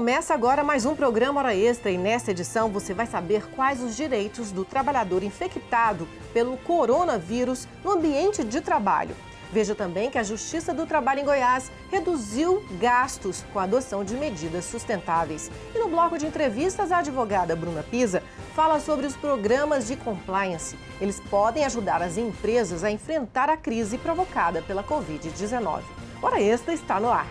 Começa agora mais um programa Hora Extra e nesta edição você vai saber quais os direitos do trabalhador infectado pelo coronavírus no ambiente de trabalho. Veja também que a Justiça do Trabalho em Goiás reduziu gastos com a adoção de medidas sustentáveis. E no bloco de entrevistas, a advogada Bruna Pisa fala sobre os programas de compliance. Eles podem ajudar as empresas a enfrentar a crise provocada pela Covid-19. Hora Extra está no ar.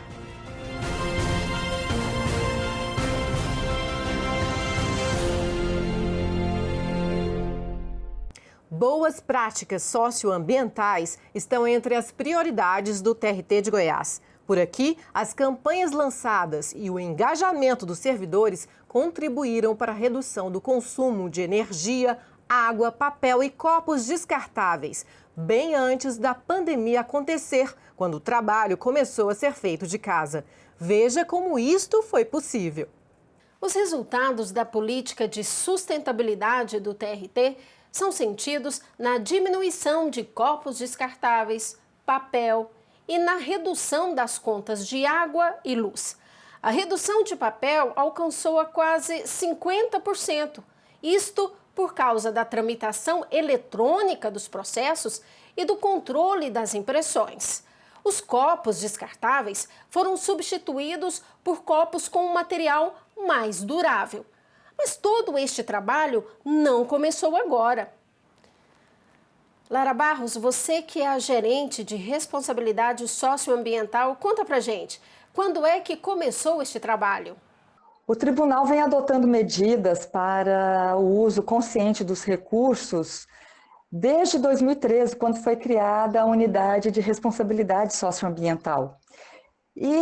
Boas práticas socioambientais estão entre as prioridades do TRT de Goiás. Por aqui, as campanhas lançadas e o engajamento dos servidores contribuíram para a redução do consumo de energia, água, papel e copos descartáveis, bem antes da pandemia acontecer, quando o trabalho começou a ser feito de casa. Veja como isto foi possível. Os resultados da política de sustentabilidade do TRT são sentidos na diminuição de copos descartáveis, papel e na redução das contas de água e luz. A redução de papel alcançou a quase 50%, isto por causa da tramitação eletrônica dos processos e do controle das impressões. Os copos descartáveis foram substituídos por copos com um material mais durável. Mas todo este trabalho não começou agora. Lara Barros, você que é a gerente de responsabilidade socioambiental, conta pra gente, quando é que começou este trabalho? O tribunal vem adotando medidas para o uso consciente dos recursos desde 2013, quando foi criada a Unidade de Responsabilidade Socioambiental. E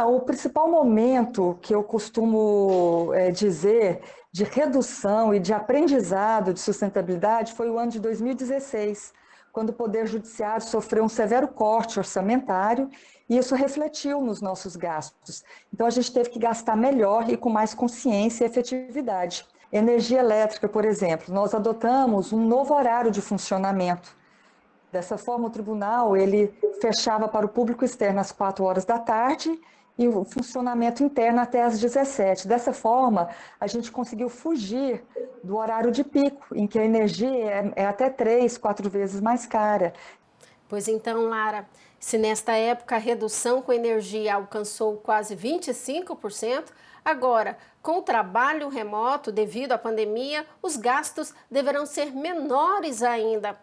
o principal momento que eu costumo dizer de redução e de aprendizado de sustentabilidade foi o ano de 2016, quando o Poder Judiciário sofreu um severo corte orçamentário e isso refletiu nos nossos gastos. Então a gente teve que gastar melhor e com mais consciência e efetividade. Energia elétrica, por exemplo, nós adotamos um novo horário de funcionamento. Dessa forma, o tribunal ele fechava para o público externo às 4 horas da tarde e o funcionamento interno até às 17. Dessa forma, a gente conseguiu fugir do horário de pico, em que a energia é até 3, 4 vezes mais cara. Pois então, Lara, se nesta época a redução com energia alcançou quase 25%, agora, com o trabalho remoto devido à pandemia, os gastos deverão ser menores ainda.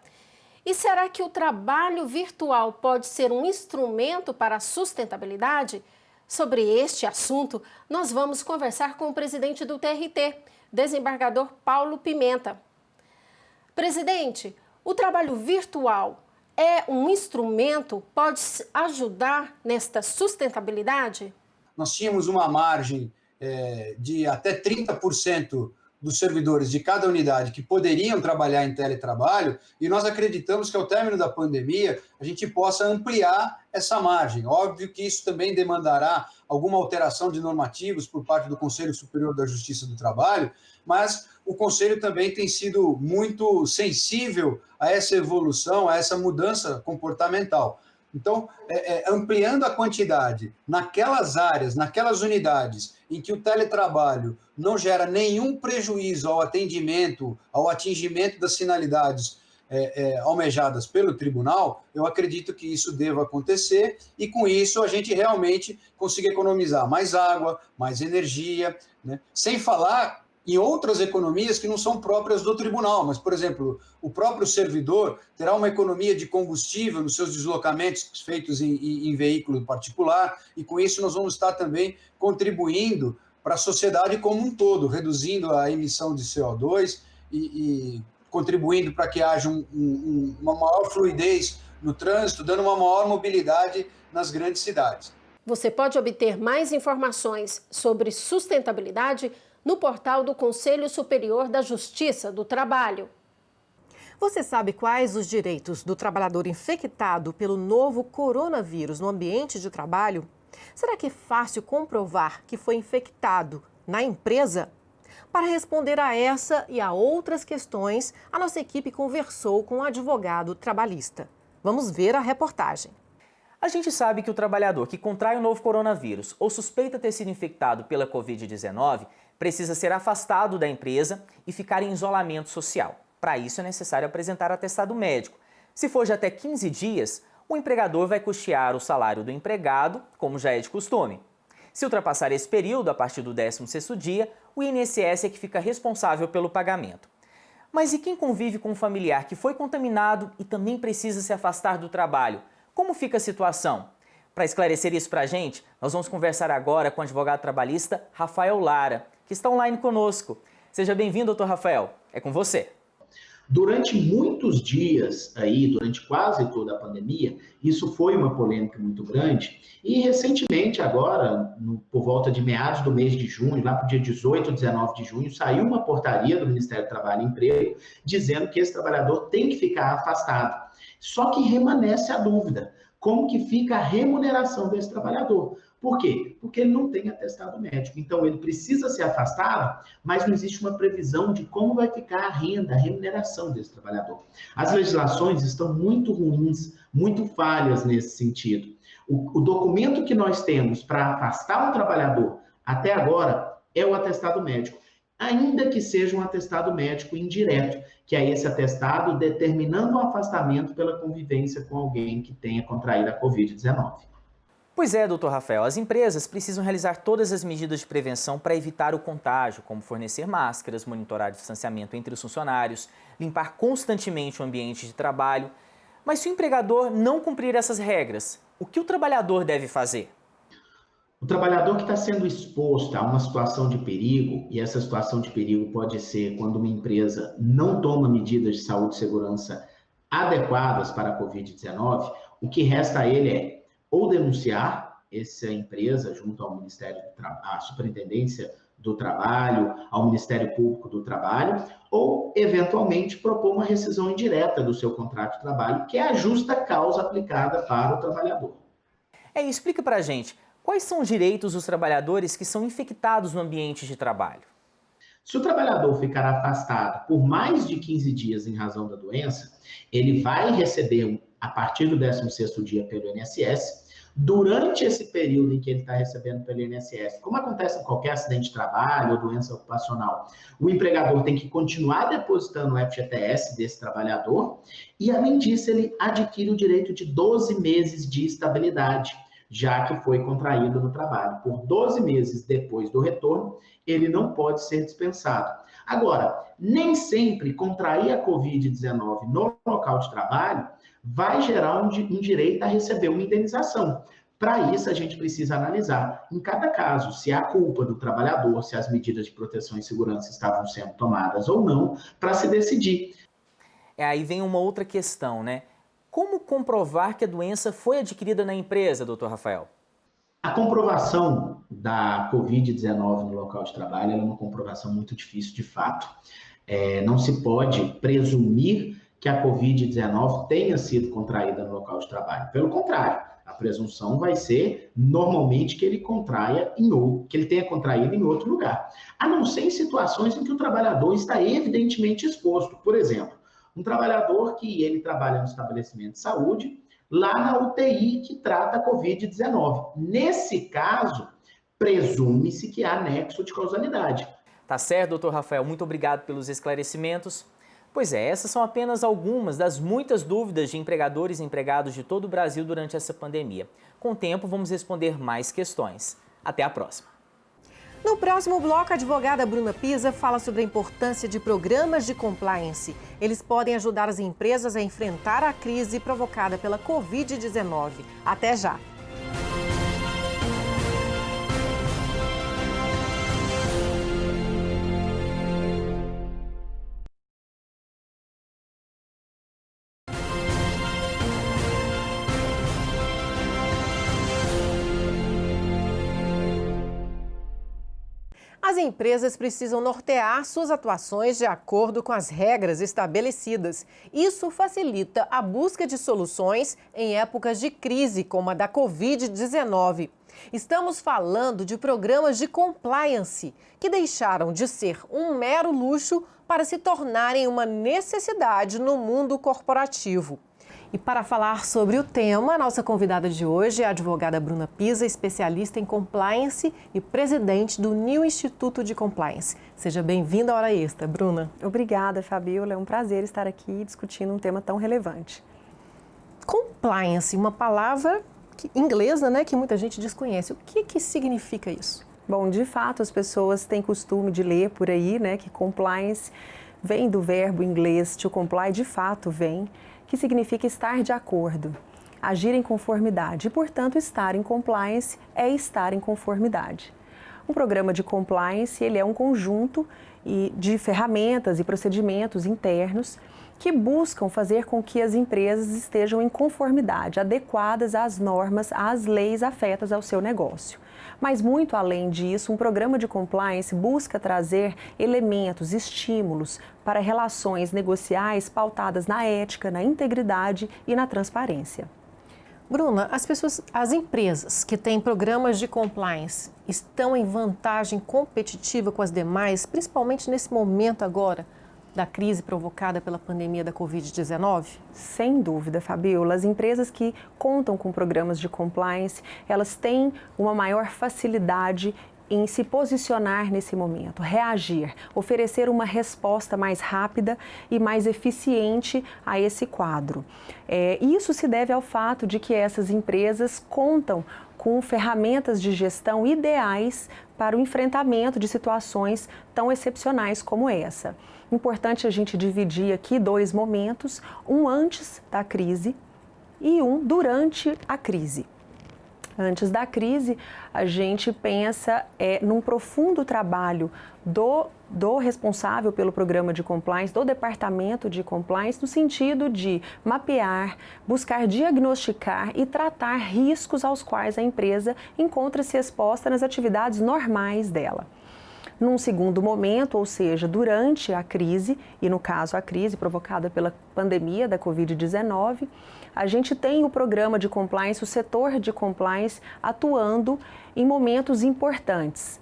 E será que o trabalho virtual pode ser um instrumento para a sustentabilidade? Sobre este assunto, nós vamos conversar com o presidente do TRT, desembargador Paulo Pimenta. Presidente, o trabalho virtual é um instrumento, pode ajudar nesta sustentabilidade? Nós tínhamos uma margem de até 30% dos servidores de cada unidade que poderiam trabalhar em teletrabalho, e nós acreditamos que ao término da pandemia a gente possa ampliar essa margem. Óbvio que isso também demandará alguma alteração de normativos por parte do Conselho Superior da Justiça do Trabalho, mas o Conselho também tem sido muito sensível a essa evolução, a essa mudança comportamental. Então, ampliando a quantidade naquelas áreas, naquelas unidades em que o teletrabalho não gera nenhum prejuízo ao atendimento, ao atingimento das finalidades almejadas pelo tribunal, eu acredito que isso deva acontecer e com isso a gente realmente consiga economizar mais água, mais energia, né? Sem falar em outras economias que não são próprias do tribunal, mas, por exemplo, o próprio servidor terá uma economia de combustível nos seus deslocamentos feitos em veículo particular, e com isso nós vamos estar também contribuindo para a sociedade como um todo, reduzindo a emissão de CO2 e contribuindo para que haja uma maior fluidez no trânsito, dando uma maior mobilidade nas grandes cidades. Você pode obter mais informações sobre sustentabilidade no portal do Conselho Superior da Justiça do Trabalho. Você sabe quais os direitos do trabalhador infectado pelo novo coronavírus no ambiente de trabalho? Será que é fácil comprovar que foi infectado na empresa? Para responder a essa e a outras questões, a nossa equipe conversou com um advogado trabalhista. Vamos ver a reportagem. A gente sabe que o trabalhador que contrai o novo coronavírus ou suspeita ter sido infectado pela Covid-19 precisa ser afastado da empresa e ficar em isolamento social. Para isso é necessário apresentar atestado médico. Se for de até 15 dias, o empregador vai custear o salário do empregado, como já é de costume. Se ultrapassar esse período, a partir do 16º dia, o INSS é que fica responsável pelo pagamento. Mas e quem convive com um familiar que foi contaminado e também precisa se afastar do trabalho? Como fica a situação? Para esclarecer isso para a gente, nós vamos conversar agora com o advogado trabalhista Rafael Lara, que está online conosco. Seja bem-vindo, doutor Rafael. É com você. Durante muitos dias, durante quase toda a pandemia, isso foi uma polêmica muito grande. E recentemente, agora, por volta de meados do mês de junho, lá para o dia 18 ou 19 de junho, saiu uma portaria do Ministério do Trabalho e Emprego dizendo que esse trabalhador tem que ficar afastado. Só que permanece a dúvida, como que fica a remuneração desse trabalhador? Por quê? Porque ele não tem atestado médico. Então, ele precisa ser afastado, mas não existe uma previsão de como vai ficar a renda, a remuneração desse trabalhador. As legislações estão muito ruins, muito falhas nesse sentido. O documento que nós temos para afastar um trabalhador até agora é o atestado médico, ainda que seja um atestado médico indireto, que é esse atestado determinando o afastamento pela convivência com alguém que tenha contraído a Covid-19. Pois é, doutor Rafael, as empresas precisam realizar todas as medidas de prevenção para evitar o contágio, como fornecer máscaras, monitorar o distanciamento entre os funcionários, limpar constantemente o ambiente de trabalho. Mas se o empregador não cumprir essas regras, o que o trabalhador deve fazer? O trabalhador que está sendo exposto a uma situação de perigo, e essa situação de perigo pode ser quando uma empresa não toma medidas de saúde e segurança adequadas para a Covid-19, o que resta a ele é ou denunciar essa empresa junto ao Ministério do Trabalho, à Superintendência do Trabalho, ao Ministério Público do Trabalho, ou, eventualmente, propor uma rescisão indireta do seu contrato de trabalho, que é a justa causa aplicada para o trabalhador. Explica pra gente, quais são os direitos dos trabalhadores que são infectados no ambiente de trabalho? Se o trabalhador ficar afastado por mais de 15 dias em razão da doença, ele vai receber, a partir do 16º dia pelo INSS, durante esse período em que ele está recebendo pelo INSS, como acontece em qualquer acidente de trabalho ou doença ocupacional, o empregador tem que continuar depositando o FGTS desse trabalhador e, além disso, ele adquire o direito de 12 meses de estabilidade, já que foi contraído no trabalho. Por 12 meses depois do retorno, ele não pode ser dispensado. Agora, nem sempre contrair a Covid-19 no local de trabalho vai gerar um direito a receber uma indenização. Para isso, a gente precisa analisar, em cada caso, se há culpa do trabalhador, se as medidas de proteção e segurança estavam sendo tomadas ou não, para se decidir. Aí vem uma outra questão, né? Como comprovar que a doença foi adquirida na empresa, doutor Rafael? A comprovação da Covid-19 no local de trabalho é uma comprovação muito difícil de fato. Não se pode presumir que a Covid-19 tenha sido contraída no local de trabalho. Pelo contrário, a presunção vai ser, normalmente, que ele tenha contraído em outro lugar. A não ser em situações em que o trabalhador está evidentemente exposto. Por exemplo, um trabalhador que ele trabalha no estabelecimento de saúde, lá na UTI que trata a Covid-19. Nesse caso, presume-se que há nexo de causalidade. Tá certo, doutor Rafael. Muito obrigado pelos esclarecimentos. Pois é, essas são apenas algumas das muitas dúvidas de empregadores e empregados de todo o Brasil durante essa pandemia. Com o tempo, vamos responder mais questões. Até a próxima. No próximo bloco, a advogada Bruna Pisa fala sobre a importância de programas de compliance. Eles podem ajudar as empresas a enfrentar a crise provocada pela Covid-19. Até já! As empresas precisam nortear suas atuações de acordo com as regras estabelecidas. Isso facilita a busca de soluções em épocas de crise, como a da Covid-19. Estamos falando de programas de compliance, que deixaram de ser um mero luxo para se tornarem uma necessidade no mundo corporativo. E para falar sobre o tema, nossa convidada de hoje é a advogada Bruna Pisa, especialista em compliance e presidente do New Instituto de Compliance. Seja bem-vinda à Hora Extra, Bruna. Obrigada, Fabiola. É um prazer estar aqui discutindo um tema tão relevante. Compliance, uma palavra inglesa, né, que muita gente desconhece. O que significa isso? Bom, de fato, as pessoas têm costume de ler por aí, né, que compliance vem do verbo inglês to comply, de fato vem, que significa estar de acordo, agir em conformidade. E, portanto, estar em compliance é estar em conformidade. Um programa de compliance, ele é um conjunto de ferramentas e procedimentos internos que buscam fazer com que as empresas estejam em conformidade, adequadas às normas, às leis afetas ao seu negócio. Mas, muito além disso, um programa de compliance busca trazer elementos, estímulos para relações negociais pautadas na ética, na integridade e na transparência. Bruna, as empresas que têm programas de compliance estão em vantagem competitiva com as demais, principalmente nesse momento agora da crise provocada pela pandemia da Covid-19? Sem dúvida, Fabiola. As empresas que contam com programas de compliance, elas têm uma maior facilidade em se posicionar nesse momento, reagir, oferecer uma resposta mais rápida e mais eficiente a esse quadro. Isso se deve ao fato de que essas empresas contam com ferramentas de gestão ideais para o enfrentamento de situações tão excepcionais como essa. Importante a gente dividir aqui dois momentos, um antes da crise e um durante a crise. Antes da crise, a gente pensa num profundo trabalho do responsável pelo programa de compliance, do departamento de compliance, no sentido de mapear, buscar diagnosticar e tratar riscos aos quais a empresa encontra-se exposta nas atividades normais dela. Num segundo momento, ou seja, durante a crise, e no caso a crise provocada pela pandemia da Covid-19, a gente tem o programa de compliance, o setor de compliance atuando em momentos importantes.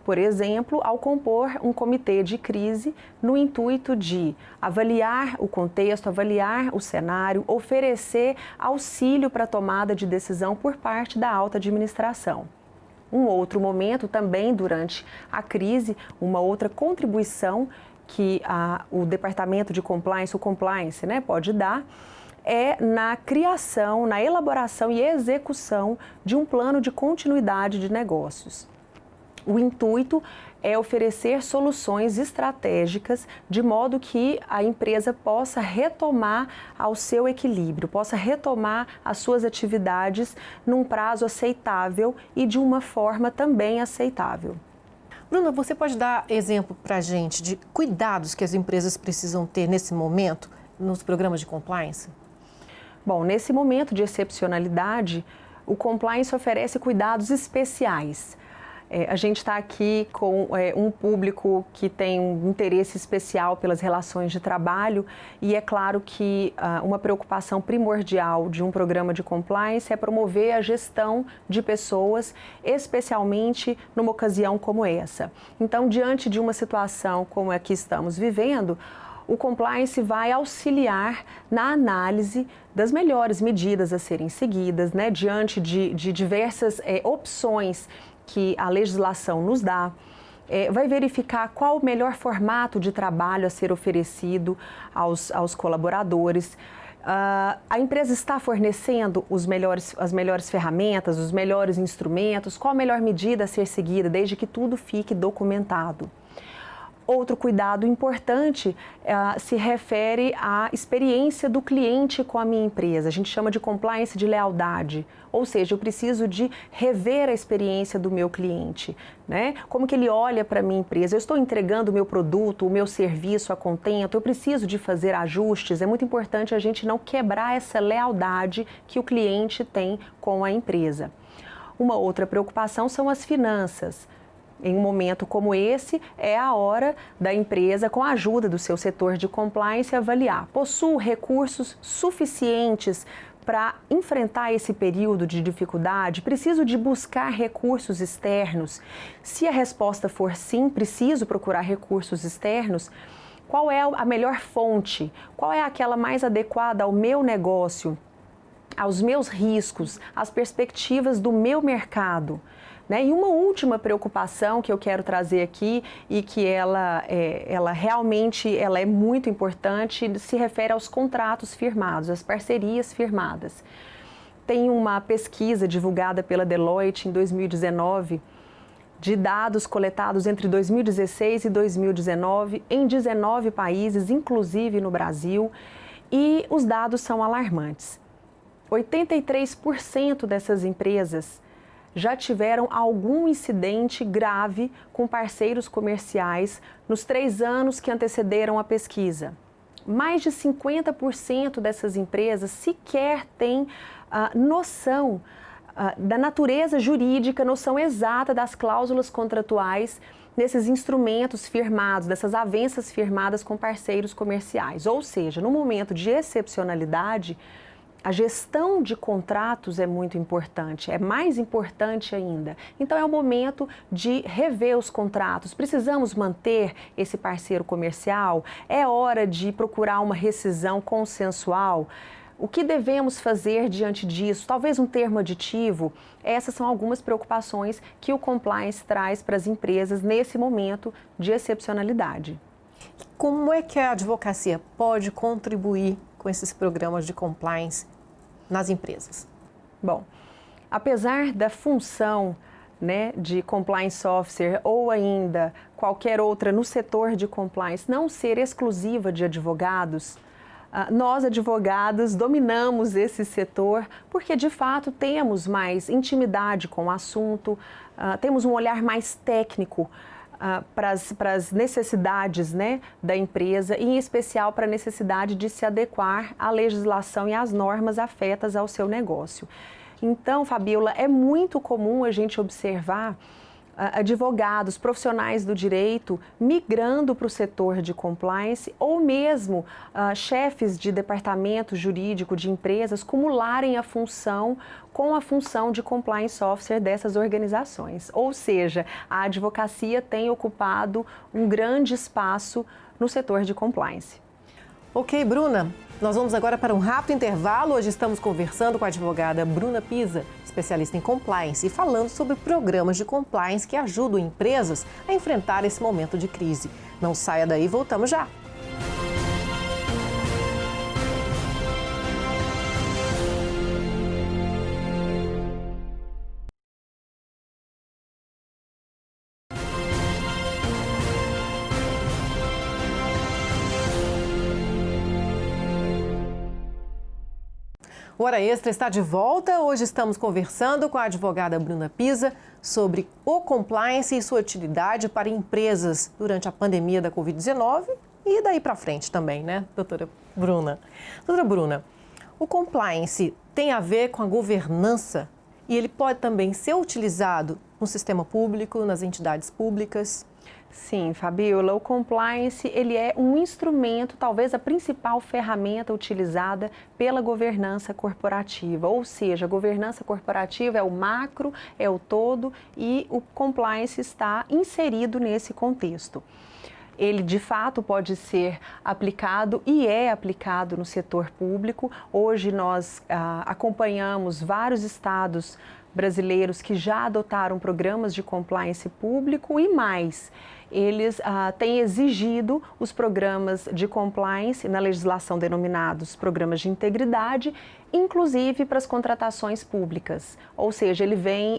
Por exemplo, ao compor um comitê de crise no intuito de avaliar o contexto, avaliar o cenário, oferecer auxílio para a tomada de decisão por parte da alta administração. Um outro momento também durante a crise, uma outra contribuição que o departamento de compliance, o compliance, pode dar, é na criação, na elaboração e execução de um plano de continuidade de negócios. O intuito é oferecer soluções estratégicas de modo que a empresa possa retomar ao seu equilíbrio, possa retomar as suas atividades num prazo aceitável e de uma forma também aceitável. Bruna, você pode dar exemplo para a gente de cuidados que as empresas precisam ter nesse momento nos programas de compliance? Bom, nesse momento de excepcionalidade, o compliance oferece cuidados especiais. A gente está aqui com um público que tem um interesse especial pelas relações de trabalho e é claro que uma preocupação primordial de um programa de compliance é promover a gestão de pessoas, especialmente numa ocasião como essa. Então, diante de uma situação como a que estamos vivendo, o compliance vai auxiliar na análise das melhores medidas a serem seguidas, diante de diversas opções que a legislação nos dá, vai verificar qual o melhor formato de trabalho a ser oferecido aos colaboradores. A empresa está fornecendo as melhores ferramentas, os melhores instrumentos, qual a melhor medida a ser seguida, desde que tudo fique documentado. Outro cuidado importante se refere à experiência do cliente com a minha empresa. A gente chama de compliance de lealdade, ou seja, eu preciso de rever a experiência do meu cliente, Como que ele olha para a minha empresa? Eu estou entregando o meu produto, o meu serviço a contento, eu preciso de fazer ajustes. É muito importante a gente não quebrar essa lealdade que o cliente tem com a empresa. Uma outra preocupação são as finanças. Em um momento como esse, é a hora da empresa, com a ajuda do seu setor de compliance, avaliar. Possuo recursos suficientes para enfrentar esse período de dificuldade? Preciso de buscar recursos externos? Se a resposta for sim, preciso procurar recursos externos, qual é a melhor fonte, qual é aquela mais adequada ao meu negócio, aos meus riscos, às perspectivas do meu mercado. Né? E uma última preocupação que eu quero trazer aqui e que ela realmente é muito importante, se refere aos contratos firmados, às parcerias firmadas. Tem uma pesquisa divulgada pela Deloitte em 2019, de dados coletados entre 2016 e 2019 em 19 países, inclusive no Brasil, e os dados são alarmantes. 83% dessas empresas já tiveram algum incidente grave com parceiros comerciais nos 3 anos que antecederam a pesquisa. Mais de 50% dessas empresas sequer têm noção da natureza jurídica, noção exata das cláusulas contratuais nesses instrumentos firmados, dessas avanças firmadas com parceiros comerciais. Ou seja, no momento de excepcionalidade, a gestão de contratos é muito importante, é mais importante ainda. Então é o momento de rever os contratos. Precisamos manter esse parceiro comercial? É hora de procurar uma rescisão consensual? O que devemos fazer diante disso? Talvez um termo aditivo? Essas são algumas preocupações que o compliance traz para as empresas nesse momento de excepcionalidade. Como é que a advocacia pode contribuir com esses programas de compliance nas empresas? Bom, apesar da função, né, de compliance officer ou ainda qualquer outra no setor de compliance não ser exclusiva de advogados, nós, advogados, dominamos esse setor porque, de fato, temos mais intimidade com o assunto, temos um olhar mais técnico para as necessidades, né, da empresa e, em especial, para a necessidade de se adequar à legislação e às normas afetas ao seu negócio. Então, Fabiola, é muito comum a gente observar advogados, profissionais do direito migrando para o setor de compliance ou mesmo chefes de departamento jurídico de empresas cumularem a função com a função de compliance officer dessas organizações. Ou seja, a advocacia tem ocupado um grande espaço no setor de compliance. Ok, Bruna, nós vamos agora para um rápido intervalo. Hoje estamos conversando com a advogada Bruna Pisa, especialista em compliance, e falando sobre programas de compliance que ajudam empresas a enfrentar esse momento de crise. Não saia daí, voltamos já. O Hora Extra está de volta. Hoje estamos conversando com a advogada Bruna Pisa sobre o compliance e sua utilidade para empresas durante a pandemia da Covid-19 e daí para frente também, né, doutora Bruna? Doutora Bruna, o compliance tem a ver com a governança e ele pode também ser utilizado no sistema público, nas entidades públicas? Sim, Fabiola, o compliance ele é um instrumento, talvez a principal ferramenta utilizada pela governança corporativa, ou seja, a governança corporativa é o macro, é o todo e o compliance está inserido nesse contexto. Ele, de fato, pode ser aplicado e é aplicado no setor público. Hoje nós acompanhamos vários estados brasileiros que já adotaram programas de compliance público e mais. Eles têm exigido os programas de compliance na legislação denominados programas de integridade, inclusive para as contratações públicas. Ou seja,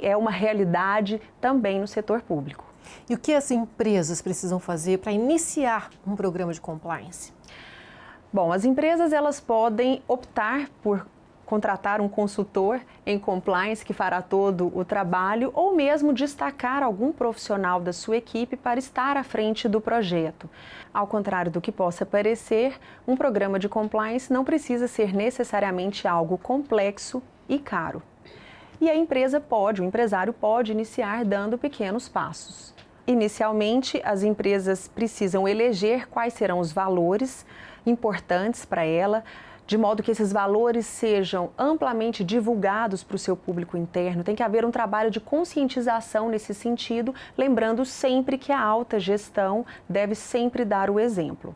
é uma realidade também no setor público. E o que as empresas precisam fazer para iniciar um programa de compliance? Bom, as empresas elas podem optar por contratar um consultor em compliance que fará todo o trabalho ou mesmo destacar algum profissional da sua equipe para estar à frente do projeto. Ao contrário do que possa parecer, um programa de compliance não precisa ser necessariamente algo complexo e caro. E a empresa o empresário pode iniciar dando pequenos passos. Inicialmente, as empresas precisam eleger quais serão os valores importantes para ela, de modo que esses valores sejam amplamente divulgados para o seu público interno. Tem que haver um trabalho de conscientização nesse sentido, lembrando sempre que a alta gestão deve sempre dar o exemplo.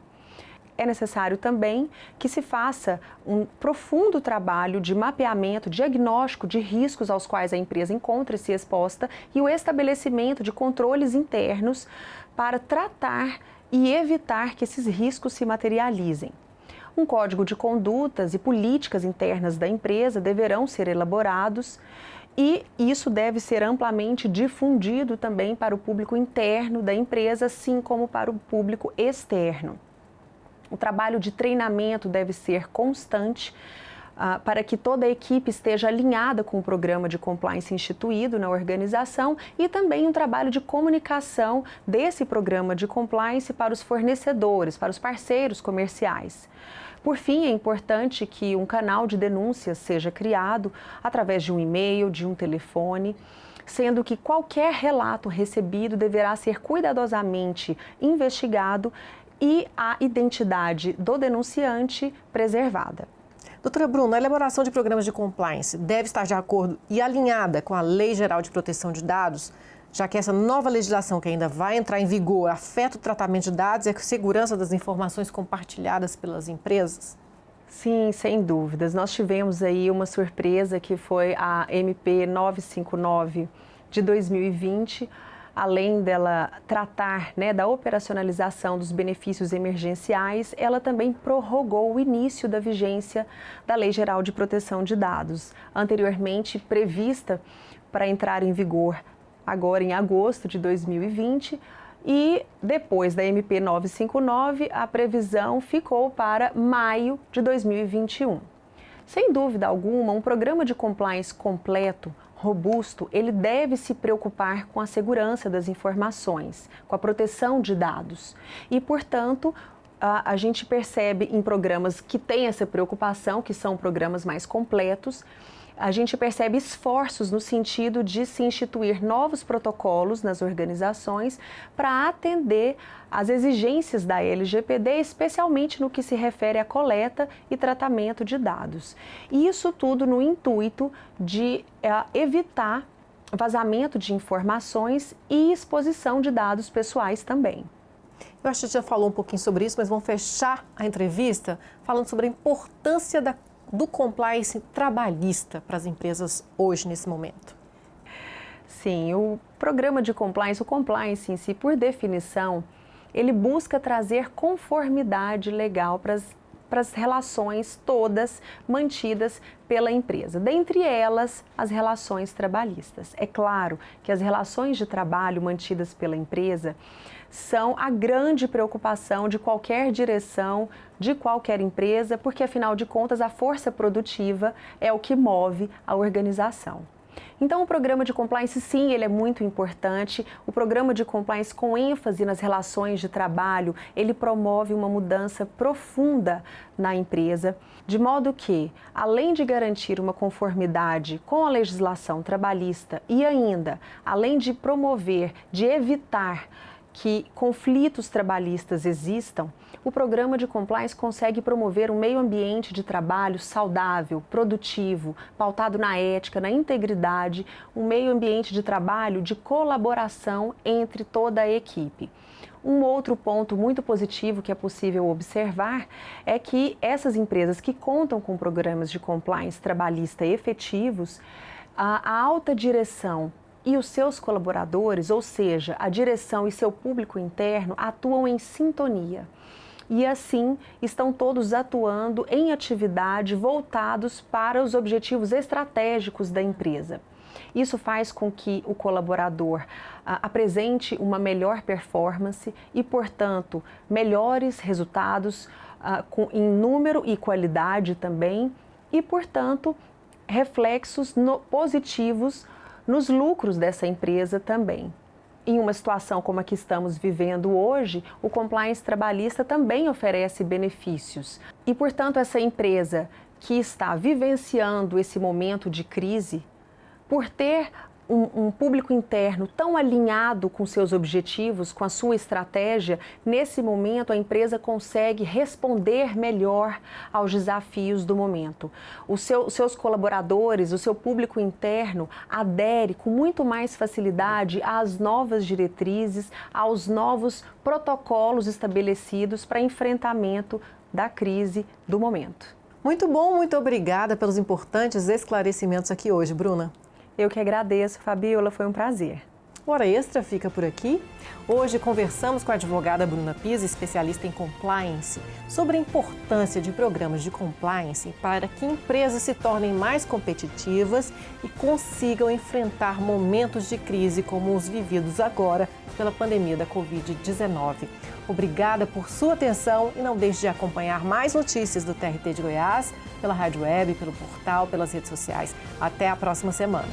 é necessário também que se faça um profundo trabalho de mapeamento, diagnóstico de riscos aos quais a empresa encontra-se exposta e o estabelecimento de controles internos para tratar e evitar que esses riscos se materializem. Um código de condutas e políticas internas da empresa deverão ser elaborados e isso deve ser amplamente difundido também para o público interno da empresa, assim como para o público externo. O trabalho de treinamento deve ser constante para que toda a equipe esteja alinhada com o programa de compliance instituído na organização e também um trabalho de comunicação desse programa de compliance para os fornecedores, para os parceiros comerciais. Por fim, é importante que um canal de denúncias seja criado através de um e-mail, de um telefone, sendo que qualquer relato recebido deverá ser cuidadosamente investigado e a identidade do denunciante preservada. Doutora Bruna, a elaboração de programas de compliance deve estar de acordo e alinhada com a Lei Geral de Proteção de Dados, já que essa nova legislação que ainda vai entrar em vigor afeta o tratamento de dados e a segurança das informações compartilhadas pelas empresas? Sim, sem dúvidas. Nós tivemos aí uma surpresa que foi a MP 959 de 2020, além dela tratar, da operacionalização dos benefícios emergenciais, ela também prorrogou o início da vigência da Lei Geral de Proteção de Dados, anteriormente prevista para entrar em vigor agora em agosto de 2020, e depois da MP 959, a previsão ficou para maio de 2021. Sem dúvida alguma, um programa de compliance completo, robusto, ele deve se preocupar com a segurança das informações, com a proteção de dados. E, portanto, a gente percebe em programas que têm essa preocupação, que são programas mais completos, a gente percebe esforços no sentido de se instituir novos protocolos nas organizações para atender às exigências da LGPD, especialmente no que se refere à coleta e tratamento de dados. E isso tudo no intuito de evitar vazamento de informações e exposição de dados pessoais também. Eu acho que você já falou um pouquinho sobre isso, mas vamos fechar a entrevista falando sobre a importância do compliance trabalhista para as empresas hoje, nesse momento. Sim, o programa de compliance, o compliance em si, por definição, ele busca trazer conformidade legal para as relações todas mantidas pela empresa, dentre elas as relações trabalhistas. É claro que as relações de trabalho mantidas pela empresa são a grande preocupação de qualquer direção, de qualquer empresa, porque afinal de contas a força produtiva é o que move a organização. Então o programa de compliance, sim, ele é muito importante. O programa de compliance com ênfase nas relações de trabalho, ele promove uma mudança profunda na empresa, de modo que, além de garantir uma conformidade com a legislação trabalhista e ainda, além de promover, de evitar que conflitos trabalhistas existam, o programa de compliance consegue promover um meio ambiente de trabalho saudável, produtivo, pautado na ética, na integridade, um meio ambiente de trabalho de colaboração entre toda a equipe. Um outro ponto muito positivo que é possível observar é que essas empresas que contam com programas de compliance trabalhista efetivos, a alta direção e os seus colaboradores, ou seja, a direção e seu público interno, atuam em sintonia. E assim, estão todos atuando em atividade voltados para os objetivos estratégicos da empresa. Isso faz com que o colaborador apresente uma melhor performance e, portanto, melhores resultados em número e qualidade também e, portanto, reflexos positivos nos lucros dessa empresa também. Em uma situação como a que estamos vivendo hoje, o compliance trabalhista também oferece benefícios. E, portanto, essa empresa que está vivenciando esse momento de crise, por ter um público interno tão alinhado com seus objetivos, com a sua estratégia, nesse momento a empresa consegue responder melhor aos desafios do momento. Os seus colaboradores, o seu público interno adere com muito mais facilidade às novas diretrizes, aos novos protocolos estabelecidos para enfrentamento da crise do momento. Muito bom, muito obrigada pelos importantes esclarecimentos aqui hoje, Bruna. Eu que agradeço, Fabiola, foi um prazer. O Hora Extra fica por aqui. Hoje conversamos com a advogada Bruna Pisa, especialista em compliance, sobre a importância de programas de compliance para que empresas se tornem mais competitivas e consigam enfrentar momentos de crise como os vividos agora pela pandemia da Covid-19. Obrigada por sua atenção e não deixe de acompanhar mais notícias do TRT de Goiás pela rádio web, pelo portal, pelas redes sociais. Até a próxima semana.